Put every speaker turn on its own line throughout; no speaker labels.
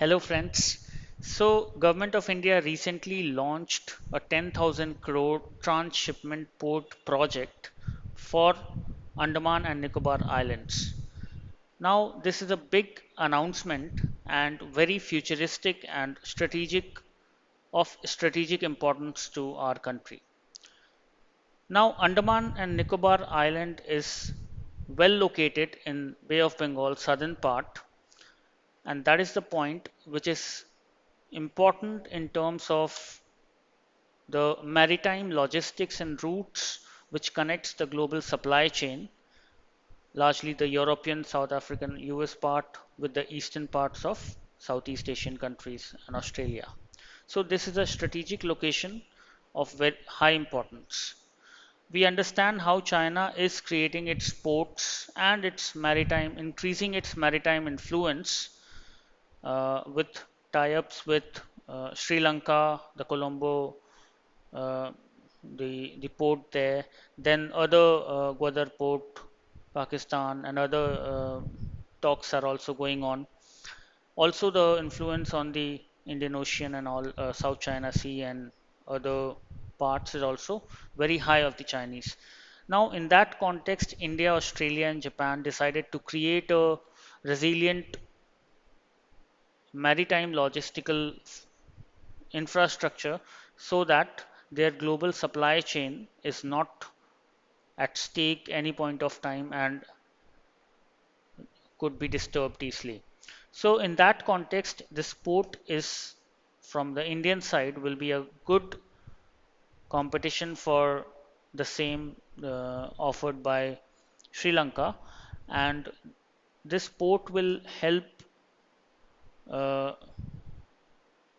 Hello friends. So Government of India recently launched a 10,000 crore transshipment port project for Andaman and Nicobar Islands. Now this is a big announcement and very futuristic and strategic importance to our country. Now Andaman and Nicobar Island is well located in Bay of Bengal southern part, and that is the point which is important in terms of the maritime logistics and routes which connects the global supply chain, largely the European, South African, US part with the eastern parts of Southeast Asian countries and Australia. So this is a strategic location of very high importance. We understand how China is creating its ports and increasing its maritime influence with tie-ups with Sri Lanka, the Colombo, uh, the port there, then other Gwadar port, Pakistan, and other talks are also going on. Also, the influence on the Indian Ocean and all South China Sea and other parts is also very high of the Chinese. Now, in that context, India, Australia, and Japan decided to create a resilient maritime logistical infrastructure so that their global supply chain is not at stake any point of time and could be disturbed easily. So in that context, this port is from the Indian side will be a good competition for the same offered by Sri Lanka, and this port will help uh,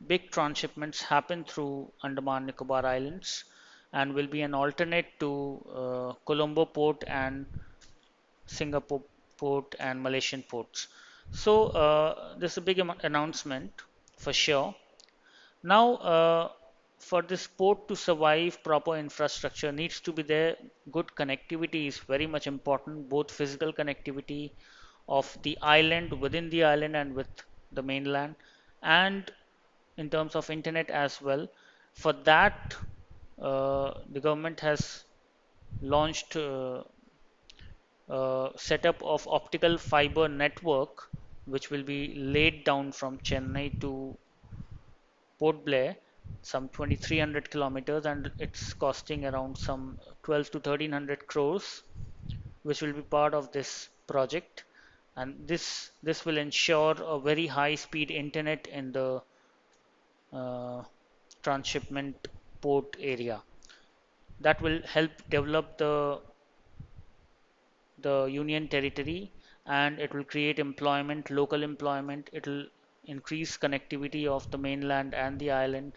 big transshipments happen through Andaman Nicobar Islands and will be an alternate to Colombo port and Singapore port and Malaysian ports. So this is a big announcement for sure. Now, for this port to survive, proper infrastructure needs to be there. Good connectivity is very much important, both physical connectivity of the island within the island and with the mainland, and in terms of internet as well. For that, the government has launched setup of optical fiber network, which will be laid down from Chennai to Port Blair, some 2,300 kilometers, and it's costing around some 12 to 1,300 crores, which will be part of this project. And this will ensure a very high speed internet in the uh, transshipment port area. That will help develop the union territory, and it will create employment, local employment. It will increase connectivity of the mainland and the island.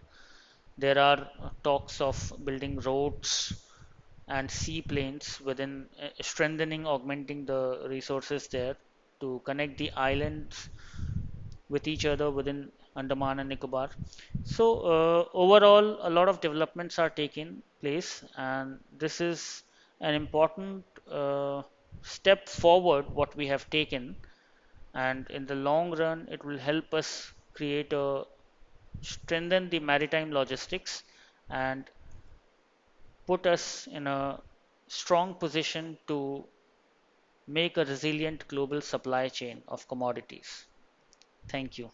There are talks of building roads and seaplanes within strengthening, augmenting the resources there to connect the islands with each other within Andaman and Nicobar. So overall, a lot of developments are taking place, and this is an important step forward what we have taken. And in the long run, it will help us create a strengthen the maritime logistics and put us in a strong position to make a resilient global supply chain of commodities. Thank you.